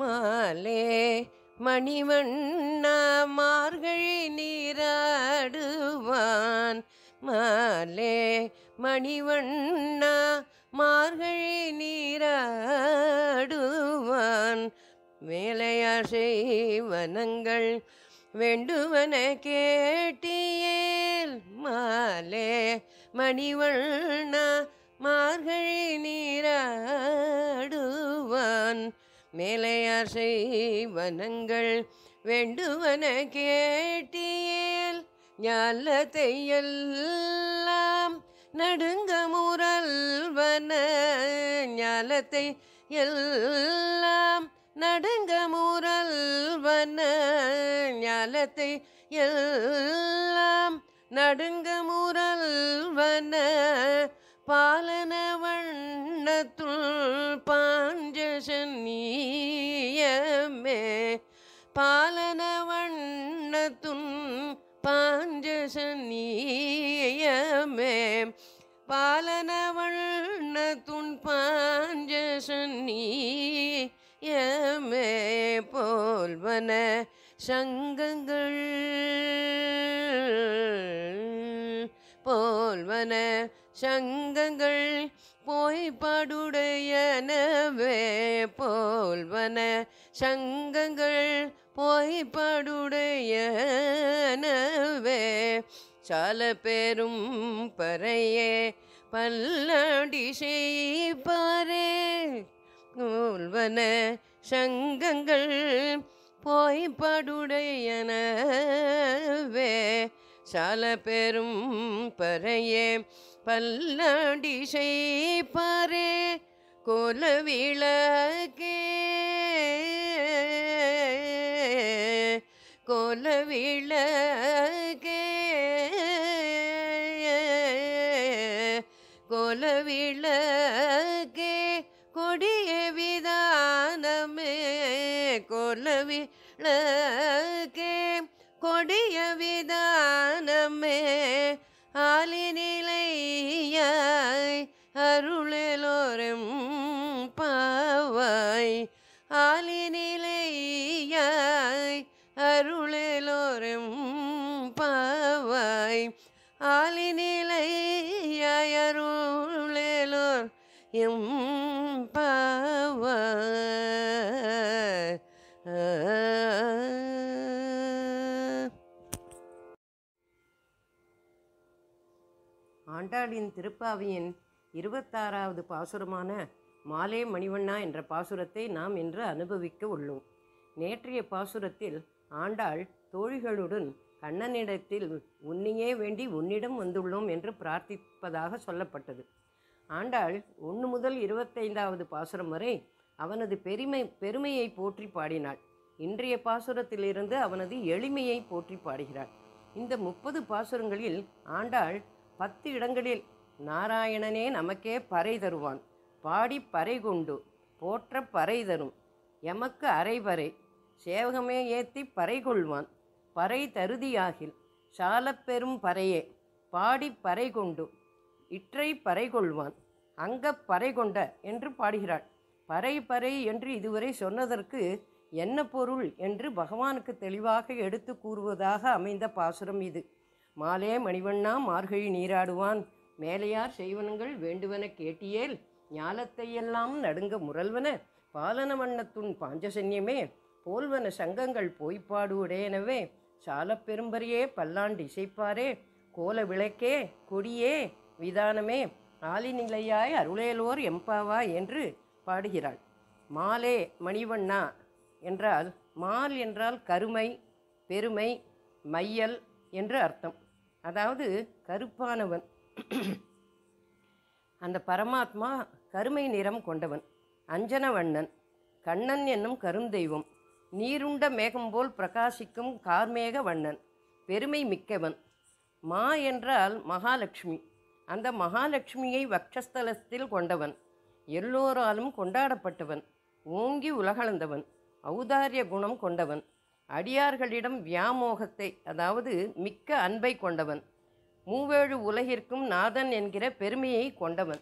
மாலே மணிவண்ணா மார்கழி நீராடுவான். மாலே மணிவண்ணா மார்கழி நீராடுவான். மேலையார் செய்வனங்கள் வேண்டுவன கேட்டியேல். மாலே மணிவண்ணா மார்கழி நீராடுவான். மேலையார் செய்வனங்கள் வேண்டுவன கேட்டியேல். ஞாலத்தை எல்லாம் நடுங்க முரல்வன. ஞாலத்தை எல்லாம் நடுங்க முரல்வன. ஞாலத்தை எல்லாம் நடுங்க முரல்வன. பாலன வண்ணத்துள் பாஞ்சசன்னியமே. பாலன வண்ணத்துள் பாஞ்சசன்னியமே. பாலன வண்ணத்துள் பாஞ்சசன்னியமே. போல்வன சங்கங்கள் போல்வன சங்கங்கள் போய்படுடையனவே. போல்வன சங்கங்கள் போய்படுடையனவே. சால பெரும் பறையே பல்லாடி செய்ப்பாரே. போல்வன சங்கங்கள் போய்படுடையனவே. சால பெரும் பறையே பல்லாடி செய்ப்பாரே. கோலவிளக்கே கோலவிளக்கே கோலவிளக்கே கொடிய விதானமே. கோலவிளக்கே கொடிய விதானமே. ஆலிநிலையாய் அருளெலோரும் பாவாய். ஆலிநிலையாய் அருளெலோரும் பாவாய். ஆலிநிலையாய் அருளெலோர் எம் பாவாய். ஆண்டாளின் திருப்பாவியின் 26வது பாசுரமான மாலே மணிவண்ணா என்ற பாசுரத்தை நாம் இன்று அனுபவிக்க உள்ளோம். நேற்றைய பாசுரத்தில் ஆண்டாள் தோழிகளுடன் கண்ணனிடத்தில் உன்னையே வேண்டி உன்னிடம் வந்துள்ளோம் என்று பிரார்த்திப்பதாக சொல்லப்பட்டது. ஆண்டாள் 1 முதல் 25வது பாசுரம் வரை அவனது பெருமையை போற்றி பாடினாள். இன்றைய பாசுரத்திலிருந்து அவனது எளிமையை போற்றி பாடுகிறாள். இந்த 30 பாசுரங்களில் ஆண்டாள் 10 இடங்களில் நாராயணனே நமக்கே பறை தருவான், பாடி பறை கொண்டு போற்ற பறை தரும், எமக்கு அரைபறை சேவகமே ஏத்தி பறை கொள்வான், பறை தருதியாகில் சாலப்பெரும் பறையே பாடி பறை கொண்டு இற்றை பறை கொள்வான், அங்க பறை கொண்ட என்று பாடுகிறாள். பறை பறை என்று இதுவரை சொன்னதற்கு என்ன பொருள் என்று பகவானுக்கு தெளிவாக எடுத்து கூறுவதாக அமைந்த பாசுரம் இது. மாலே மணிவண்ணா மார்கழி நீராடுவான், மேலையார் செய்வனங்கள் வேண்டுவன கேட்டியேல், ஞாலத்தையெல்லாம் நடுங்க முரல்வன, பாலன வண்ணத்துன் பாஞ்சசன்யமே, போல்வன சங்கங்கள் போய்ப்பாடு உடையனவே, சாலப் பெரும்பரியே பல்லாண்டு இசைப்பாரே, கோல விளக்கே கொடியே விதானமே, ஆலிநிலையாய் அருளேலோர் எம்பாவா என்று பாடுகிறாள். மாலே மணிவண்ணா என்றால், மால் என்றால் கருமை, பெருமை, மையல் என்று அர்த்தம். அதாவது கருப்பானவன். அந்த பரமாத்மா கருமை நிறம் கொண்டவன், அஞ்சனவண்ணன், கண்ணன் என்னும் கருந்தெய்வம், நீருண்ட மேகம் போல் பிரகாசிக்கும் கார்மேக வண்ணன், பெருமை மிக்கவன். மா என்றால் மகாலட்சுமி, அந்த மகாலட்சுமியை வக்ஷஸ்தலத்தில் கொண்டவன், எல்லோராலும் கொண்டாடப்பட்டவன், ஓங்கி உலகளந்தவன், ஔதாரிய குணம் கொண்டவன், அடியார்களிடம் வியாமோகத்தை அதாவது மிக்க அன்பை கொண்டவன், மூவேழு உலகிற்கும் நாதன் என்கிற பெருமையை கொண்டவன்.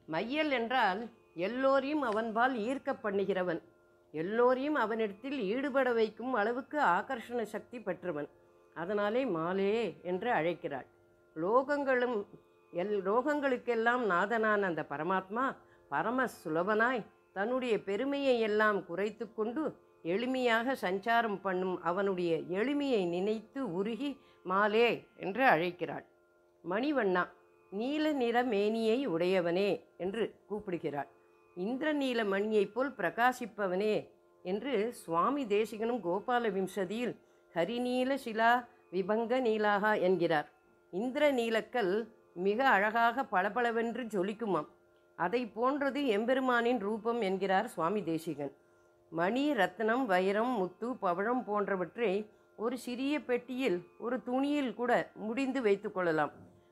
மையல் என்றால் எல்லோரையும் அவன்பால் ஈர்க்க பண்ணுகிறவன், எல்லோரையும் அவனிடத்தில் ஈடுபட வைக்கும் அளவுக்கு ஆகர்ஷண சக்தி பெற்றவன். அதனாலே மாலே என்று அழைக்கிறாள். லோகங்களுக்கெல்லாம் நாதனான அந்த பரமாத்மா பரம சுலபனாய் தன்னுடைய பெருமையை எல்லாம் குறைத்து கொண்டு எளிமையாக சஞ்சாரம் பண்ணும் அவனுடைய எளிமையை நினைத்து உருகி மாலே என்று அழைக்கிறாள். மணிவண்ணா, நீல நிற மேனியை உடையவனே என்று கூப்பிடுகிறாள். இந்திரநீல மணியைப் போல் பிரகாசிப்பவனே என்று சுவாமி தேசிகனும் கோபால விம்சதியில் ஹரிநீல சிலா விபங்க நீலாகா என்கிறார். இந்திர நீலக்கல் மிக அழகாக பளபளவென்று ஜொலிக்குமாம். அதை போன்றது எம்பெருமானின் ரூபம் என்கிறார் சுவாமி தேசிகன். மணி, ரத்னம், வைரம், முத்து, பவழம் போன்றவற்றை ஒரு சிறிய பெட்டியில் ஒரு துணியில் கூட முடிந்து வைத்து கொள்ளலாம்.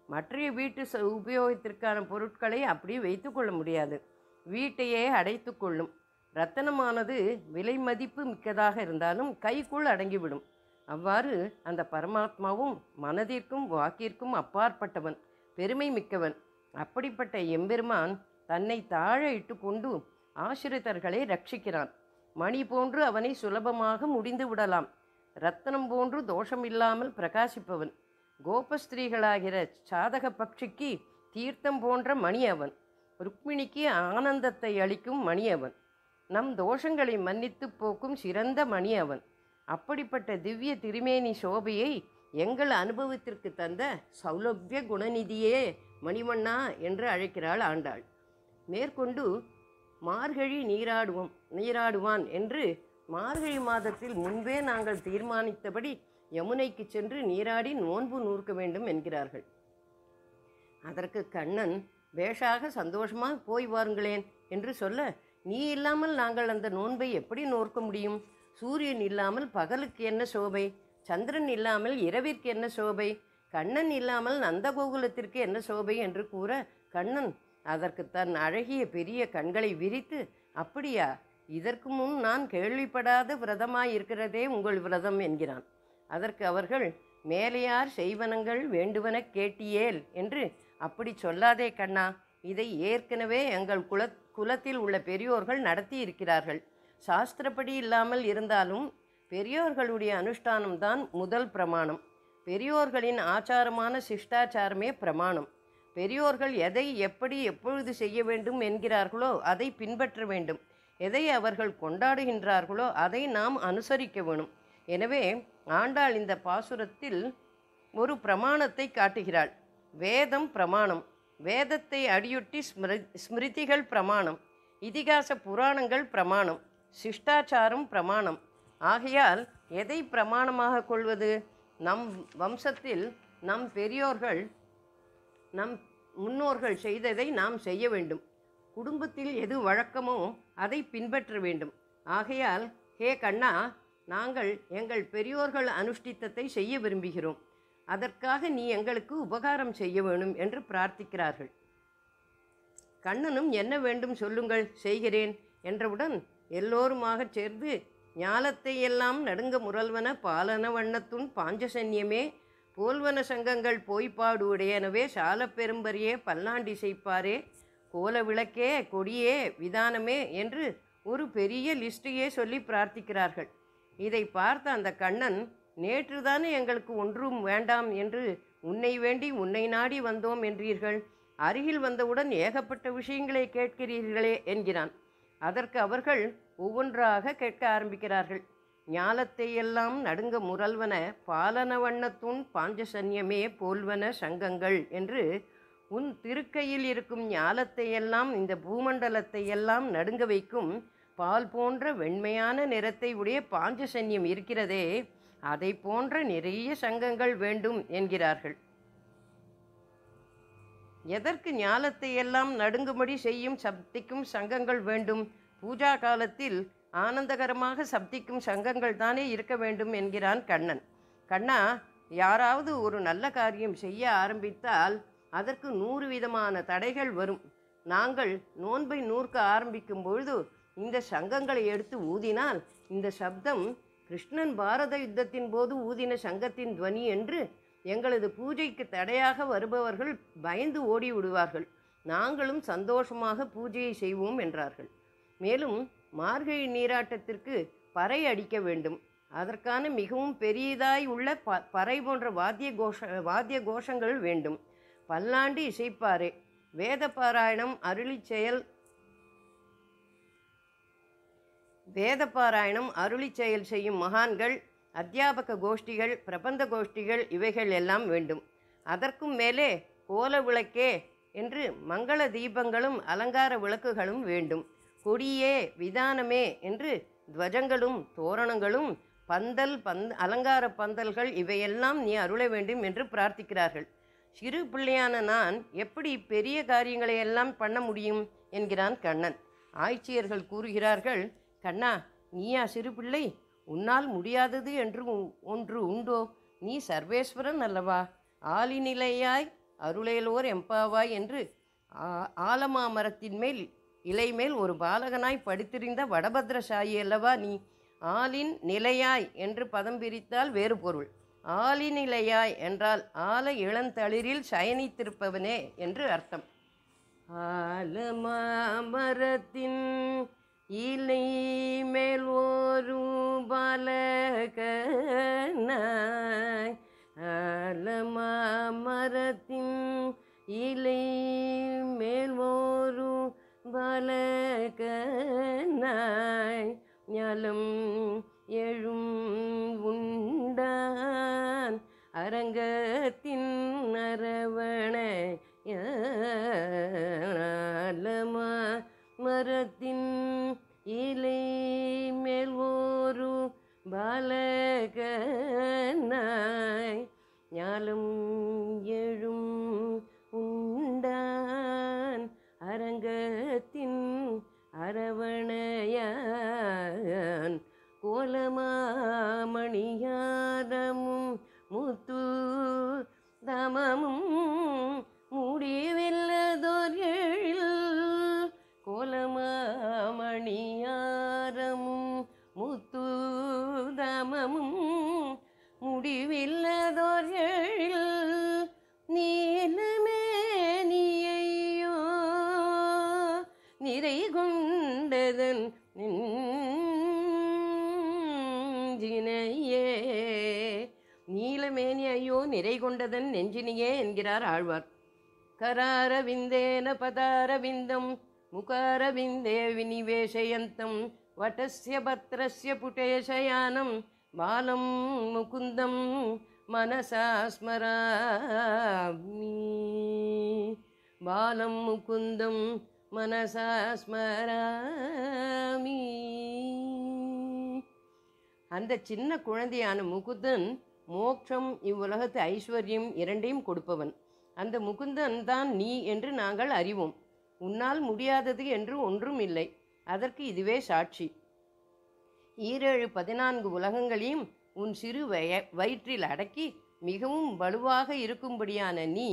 மற்ற வீட்டு உபயோகத்திற்கான பொருட்களை அப்படி வைத்து கொள்ள முடியாது. வீட்டையே அடைத்து கொள்ளும். ரத்தனமானது விலை மதிப்பு மிக்கதாக இருந்தாலும் கைக்குள் அடங்கிவிடும். அவ்வாறு அந்த பரமாத்மாவும் மனதிற்கும் வாக்கிற்கும் அப்பாற்பட்டவன், பெருமை மிக்கவன். அப்படிப்பட்ட எம்பெருமான் தன்னை தாழ இட்டு கொண்டு ஆசிரிதர்களை ரட்சிக்கிறான். மணி போன்று அவனை சுலபமாக முடிந்து விடலாம். ரத்தனம் போன்று தோஷமில்லாமல் பிரகாசிப்பவன். கோபஸ்திரீகளாகிற சாதக பட்சிக்கு தீர்த்தம் போன்ற மணி அவன். ருக்மிணிக்கு ஆனந்தத்தை அளிக்கும் மணி அவன். நம் தோஷங்களை மன்னித்து போக்கும் சிறந்த மணி அவன். அப்படிப்பட்ட திவ்ய திருமேனி சோபையை எங்கள் அனுபவத்திற்கு தந்த சௌலபிய குணநிதியே மணிவண்ணா என்று அழைக்கிறாள் ஆண்டாள். மேற்கொண்டு மார்கழி நீராடுவான் என்று மார்கழி மாதத்தில் முன்பே நாங்கள் தீர்மானித்தபடி யமுனைக்கு சென்று நீராடி நோன்பு நூற்க வேண்டும் என்கிறார்கள். அதற்கு கண்ணன் பேஷாக சந்தோஷமாக போய் வாருங்களேன் என்று சொல்ல, நீ இல்லாமல் நாங்கள் அந்த நோன்பை எப்படி நோற்க முடியும்? சூரியன் இல்லாமல் பகலுக்கு என்ன சோபை? சந்திரன் இல்லாமல் இரவிற்கு என்ன சோபை? கண்ணன் இல்லாமல் நந்தகோகுலத்திற்கு என்ன சோபை என்று கூற, கண்ணன் அதற்கு தன் அழகிய பெரிய கண்களை விரித்து, அப்படியா, இதற்கு முன் நான் கேள்விப்படாத விரதமாயிருக்கிறதே உங்கள் விரதம் என்கிறான். அதற்கு அவர்கள், மேலையார் செய்வனங்கள் வேண்டுவன கேட்டியேல் என்று அப்படி சொல்லாதே கண்ணா, இதை ஏற்கனவே எங்கள் குலத்தில் உள்ள பெரியோர்கள் நடத்தி இருக்கிறார்கள். சாஸ்திரப்படி இல்லாமல் இருந்தாலும் பெரியோர்களுடைய அனுஷ்டானம்தான் முதல் பிரமாணம். பெரியோர்களின் ஆச்சாரமான சிஷ்டாச்சாரமே பிரமாணம். பெரியோர்கள் எதை எப்படி எப்பொழுது செய்ய வேண்டும் என்கிறார்களோ அதை பின்பற்ற வேண்டும். எதை அவர்கள் கொண்டாடுகின்றார்களோ அதை நாம் அனுசரிக்க வேணும். எனவே ஆண்டாள் இந்த பாசுரத்தில் ஒரு பிரமாணத்தை காட்டுகிறாள். வேதம் பிரமாணம், வேதத்தை அடியொட்டி ஸ்மிருதிகள் பிரமாணம், இதிகாச புராணங்கள் பிரமாணம், சிஷ்டாச்சாரம் பிரமாணம். ஆகையால் எதை பிரமாணமாக கொள்வது? நம் வம்சத்தில் நம் பெரியோர்கள், நம் முன்னோர்கள் செய்ததை நாம் செய்ய வேண்டும். குடும்பத்தில் எது வழக்கமோ அதை பின்பற்ற வேண்டும். ஆகையால் ஹே கண்ணா, நாங்கள் எங்கள் பெரியோர்கள் அனுஷ்டித்தத்தை செய்ய விரும்புகிறோம். அதற்காக நீ எங்களுக்கு உபகாரம் செய்ய வேணும் என்று பிரார்த்திக்கிறார்கள். கண்ணனும் என்ன வேண்டும் சொல்லுங்கள், செய்கிறேன் என்றவுடன் எல்லோருமாக சேர்ந்து, ஞாலத்தை எல்லாம் நடுங்க முரல்வன பாலன வண்ணத்துன் பாஞ்சசன்யமே போல்வன சங்கங்கள் போய்ப்பாடு உடையனவே சால பெரும்பரியே பல்லாண்டி செய்ப்பாரே கோல விளக்கே கொடியே விதானமே என்று ஒரு பெரிய லிஸ்டையே சொல்லி பிரார்த்திக்கிறார்கள். இதை பார்த்த அந்த கண்ணன், நேற்றுதானே எங்களுக்கு ஒன்றும் வேண்டாம் என்று உன்னை வேண்டி உன்னை நாடி வந்தோம் என்றீர்கள். அருகில் வந்தவுடன் ஏகப்பட்ட விஷயங்களை கேட்கிறீர்களே என்கிறான். அதற்கு அவர்கள் ஒவ்வொன்றாக கேட்க ஆரம்பிக்கிறார்கள். ஞாலத்தை எல்லாம் நடுங்க முரல்வன பாலன வண்ணத்துன் பாஞ்சசன்யமே போல்வன சங்கங்கள் என்று உன் திருக்கையில் இருக்கும் ஞாலத்தை எல்லாம், இந்த பூமண்டலத்தை எல்லாம் நடுங்க வைக்கும் பால் போன்ற வெண்மையான நிறத்தை உடைய பாஞ்சசன்யம் இருக்கிறதே, அதை போன்ற நிறைய சங்கங்கள் வேண்டும் என்கிறார்கள். எதற்கு ஞாலத்தை எல்லாம் நடுங்கும்படி செய்யும் சப்திக்கும் சங்கங்கள் வேண்டும்? பூஜா காலத்தில் ஆனந்தகரமாக சப்திக்கும் சங்கங்கள் தானே இருக்க வேண்டும் என்கிறான் கண்ணன். கண்ணா, யாராவது ஒரு நல்ல காரியம் செய்ய ஆரம்பித்தால் அதற்கு 100 விதமான தடைகள் வரும். நாங்கள் நோன்பை நூற்க ஆரம்பிக்கும் பொழுது இந்த சங்கங்களை எடுத்து ஊதினால் இந்த சப்தம் கிருஷ்ணன் பாரத யுத்தத்தின் போது ஊதின சங்கத்தின் துவனி என்று எங்களது பூஜைக்கு தடையாக வருபவர்கள் பயந்து ஓடி விடுவார்கள். நாங்களும் சந்தோஷமாக பூஜையை செய்வோம் என்றார்கள். மேலும் மார்கழி நீராட்டத்திற்கு பறை அடிக்க வேண்டும். அதற்கான மிகவும் பெரியதாய் உள்ள பறை போன்ற வாத்திய கோஷங்கள் வேண்டும். பல்லாண்டு இசைப்பாரே. வேத பாராயணம் அருளி செயல் செய்யும் மகான்கள், அத்தியாபக கோஷ்டிகள், பிரபந்த கோஷ்டிகள் இவைகள் எல்லாம் வேண்டும். அதற்கும் மேலே கோல விளக்கே என்று மங்கள தீபங்களும் அலங்கார விளக்குகளும் வேண்டும். கொடியே விதானமே என்று துவஜங்களும் தோரணங்களும் அலங்கார பந்தல்கள் இவையெல்லாம் நீ அருள வேண்டும் என்று பிரார்த்திக்கிறார்கள். சிறு பிள்ளையான நான் எப்படி பெரிய காரியங்களை எல்லாம் பண்ண முடியும் என்கிறான் கண்ணன். ஆய்ச்சியர்கள் கூறுகிறார்கள், கண்ணா, நீயா சிறு பிள்ளை? உன்னால் முடியாதது என்று ஒன்று உண்டோ? நீ சர்வேஸ்வரன் அல்லவா? ஆலிநிலையாய் அருளேலோர் எம்பாவாய் என்று ஆலமாமரத்தின் மேல் இலை மேல் ஒரு பாலகனாய் படித்திருந்த வடபத்ரசாயி அல்லவா நீ? ஆலின் நிலையாய் என்று பதம் பிரித்தால் வேறு பொருள். ஆலிநிலையாய் என்றால் ஆல இளந்தளிரில் சயனித்திருப்பவனே என்று அர்த்தம். ஆலமாமரத்தின் இலை மேல் ஒரு பாலகனாய், ஆலமாமரத்தின் இலை மேல் ஒரு பாலகனாய், ஞாலம் எழும் உண்டான் அரங்கத்தின் அரவணையாலமாமரத்தின் இலை மேல் ஒரு பாலகனாய், ஞாலம் எழும் உண்டான் அரங்கத்தின் அரவணையான், கோலமாமணியாரமும் முத்து தமமும் முடிவில்லதோர் எழில், கோலமாமணியாரமும் முத்து தமமும் முடிவில்லதோர் எழில், நீலமேனியையோ நிறை கொண்டதன் நெஞ்சினையே. நீலமேனி ஐயோ நிறை கொண்டதன் நெஞ்சினியே என்கிறார் ஆழ்வார். கராரவிந்தேன பதாரவிந்தம் முகாரவிந்தே விநிவேஷயந்தம் வட்டஸ்ய பத்ரஸ்ய புட்டேஷயானம் பாலம் முகுந்தம் மனசா ஸ்மராமி, பாலம் முகுந்தம் மனசா ஸ்மராமி. அந்த சின்ன குழந்தையான முகுந்தன் மோட்சம், இவ்வுலகத்து ஐஸ்வர்யம் இரண்டையும் கொடுப்பவன். அந்த முகுந்தன் தான் நீ என்று நாங்கள் அறிவோம். உன்னால் முடியாதது என்று ஒன்றும் இல்லை. அதற்கு இதுவே சாட்சி. 14 உலகங்களையும் உன் சிறு வயிற்றில் அடக்கி மிகவும் வலுவாக இருக்கும்படியான நீ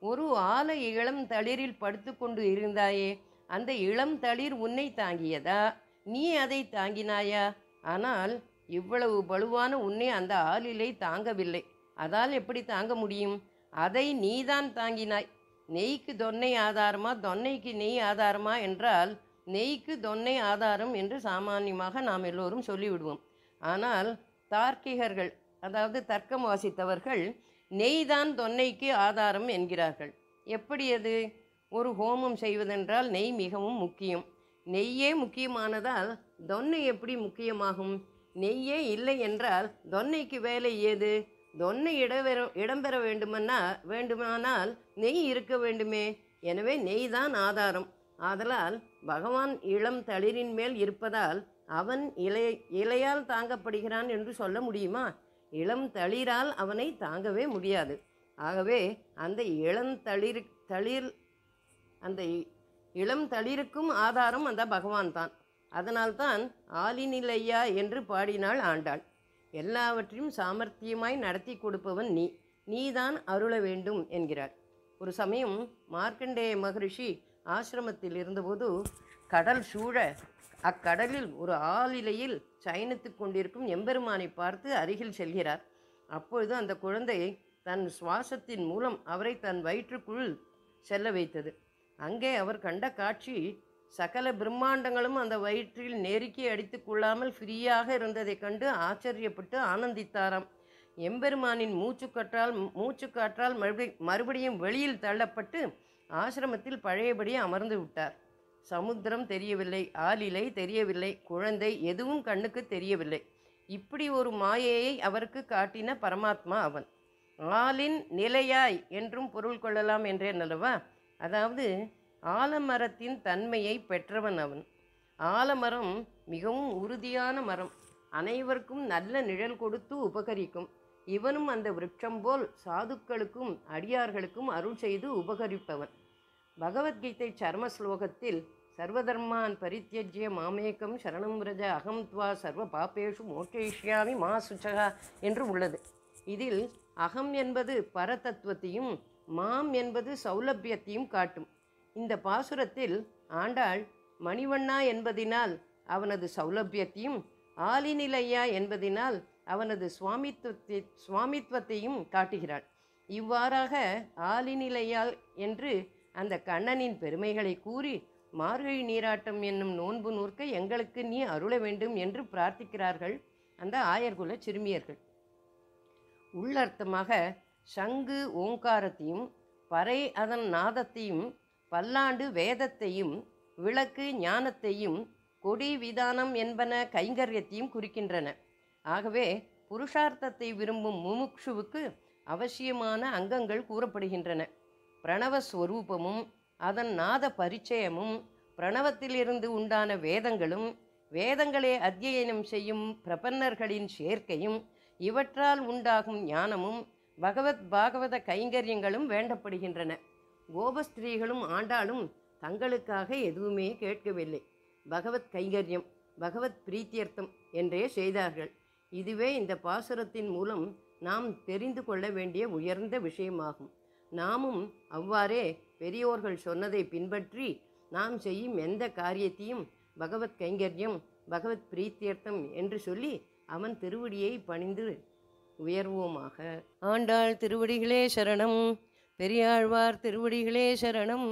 ஒரு ஆல இளம் தளிரில் படுத்து கொண்டு இருந்தாயே, அந்த இளம் தளிர் உன்னை தாங்கியதா? நீ அதை தாங்கினாயா? ஆனால் இவ்வளவு வலுவான உன்னை அந்த ஆளிலை தாங்கவில்லை. அதால் எப்படி தாங்க முடியும்? அதை நீதான் தாங்கினாய். நெய்க்கு தொன்னை ஆதாரமா, தொன்னைக்கு நெய் ஆதாரமா என்றால் நெய்க்கு தொன்னை ஆதாரம் என்று சாமானியமாக நாம் எல்லோரும் சொல்லிவிடுவோம். ஆனால் தார்க்கிகர்கள், அதாவது தர்க்கம் வாசித்தவர்கள், நெய்தான் தொன்னைக்கு ஆதாரம் என்கிறார்கள். எப்படி அது? ஒரு ஹோமம் செய்வதென்றால் நெய் மிகவும் முக்கியம். நெய்யே முக்கியமானதால் தொன்னை எப்படி முக்கியமாகும்? நெய்யே இல்லை என்றால் தொன்னைக்கு வேலை ஏது? தொன்னை இடம்பெற வேண்டுமானால் நெய் இருக்க வேண்டுமே. எனவே நெய் தான் ஆதாரம். ஆதலால் பகவான் இளம் தளிரின் மேல் இருப்பதால் அவன் இலையால் தாங்கப்படுகிறான் என்று சொல்ல முடியுமா? இளம் தளிரால் அவனை தாங்கவே முடியாது. ஆகவே அந்த இளம் தளிருக்கும் ஆதாரம் அந்த பகவான் தான். அதனால்தான் ஆலிநிலையா என்று பாடினாள் ஆண்டாள். எல்லாவற்றையும் சாமர்த்தியமாய் நடத்தி கொடுப்பவன் நீதான் அருள வேண்டும் என்கிறார். ஒரு சமயம் மார்க்கண்டேய மகரிஷி ஆசிரமத்தில் இருந்தபோது கடல் சூழ அக்கடலில் ஒரு ஆளிலையில் சயனித்து கொண்டிருக்கும் எம்பெருமானை பார்த்து அருகில் செல்கிறார். அப்பொழுது அந்த குழந்தை தன் சுவாசத்தின் மூலம் அவரை தன் வயிற்றுக்குள் செல்ல வைத்தது. அங்கே அவர் கண்ட காட்சி சகல பிரம்மாண்டங்களும் அந்த வயிற்றில் நெருக்கி அடித்து கொள்ளாமல் ஃப்ரீயாக இருந்ததைக் கண்டு ஆச்சரியப்பட்டு ஆனந்தித்தாராம். எம்பெருமானின் மூச்சுக்காற்றால் மறுபடியும் வெளியில் தள்ளப்பட்டு ஆசிரமத்தில் பழையபடி அமர்ந்து விட்டார். சமுத்திரம் தெரியவில்லை, ஆளிலை தெரியவில்லை, குழந்தை எதுவும் கண்ணுக்கு தெரியவில்லை. இப்படி ஒரு மாயையை அவருக்கு காட்டின பரமாத்மா அவன். ஆலின் நிலையாய் என்றும் பொருள் கொள்ளலாம் என்றேன் அல்லவா? அதாவது ஆலமரத்தின் தன்மையை பெற்றவன் அவன். ஆலமரம் மிகவும் உறுதியான மரம், அனைவருக்கும் நல்ல நிழல் கொடுத்து உபகரிக்கும். இவனும் அந்த விருட்சம் போல் சாதுக்களுக்கும் அடியார்களுக்கும் அருள் செய்து உபகரிப்பவன். பகவத்கீதை சர்ம ஸ்லோகத்தில் சர்வதர்மான் பரித்யஜ்ய மாமேகம் சரணம் விரஜ அகம் துவா சர்வ பாப்பேஷு மோட்சயிஷ்யாமி மா சுச்சகா என்று உள்ளது. இதில் அகம் என்பது பரதத்துவத்தையும் மாம் என்பது சௌலபியத்தையும் காட்டும். இந்த பாசுரத்தில் ஆண்டாள் மணிவண்ணா என்பதினால் அவனது சௌலபியத்தையும், ஆலிநிலையா என்பதினால் அவனது சுவாமித்துவத்தையும் காட்டுகிறாள். இவ்வாறாக ஆலிநிலையால் என்று அந்த கண்ணனின் பெருமைகளை கூறி மார்கழி நீராட்டம் என்னும் நோன்பு நூற்க எங்களுக்கு நீ அருள வேண்டும் என்று பிரார்த்திக்கிறார்கள் அந்த ஆயர்குல சிறுமியர்கள். உள்ளர்த்தமாக சங்கு ஓங்காரத்தையும், பறை அதன் நாதத்தையும், பல்லாண்டு வேதத்தையும், விளக்கு ஞானத்தையும், கொடி விதானம் என்பன கைங்கரியத்தையும் குறிக்கின்றன. ஆகவே புருஷார்த்தத்தை விரும்பும் முமுட்சுவுக்கு அவசியமான அங்கங்கள் கூறப்படுகின்றன. பிரணவஸ்வரூபமும் அதன் நாத பரிச்சயமும், பிரணவத்திலிருந்து உண்டான வேதங்களும், வேதங்களை அத்தியனம் செய்யும் பிரபன்னர்களின் சேர்க்கையும், இவற்றால் உண்டாகும் ஞானமும், பாகவத கைங்கரியங்களும் வேண்டப்படுகின்றன. கோபஸ்திரீகளும் ஆண்டாளும் தங்களுக்காக எதுவுமே கேட்கவில்லை. பகவத் கைங்கரியம், பகவத் பிரீத்தியர்த்தம் என்றே செய்தார்கள். இதுவே இந்த பாசுரத்தின் மூலம் நாம் தெரிந்து கொள்ள வேண்டிய உயர்ந்த விஷயமாகும். நாமும் அவ்வாறே பெரியோர்கள் சொன்னதை பின்பற்றி நாம் செய்யும் எந்த காரியத்தையும் பகவத் கைங்கரியம், பகவத் பிரீத்தியர்த்தம் என்று சொல்லி அவன் திருவடியை பணிந்து உயர்வோமாக. ஆண்டாள் திருவடிகளே சரணம். பெரியாழ்வார் திருவடிகளே சரணம்.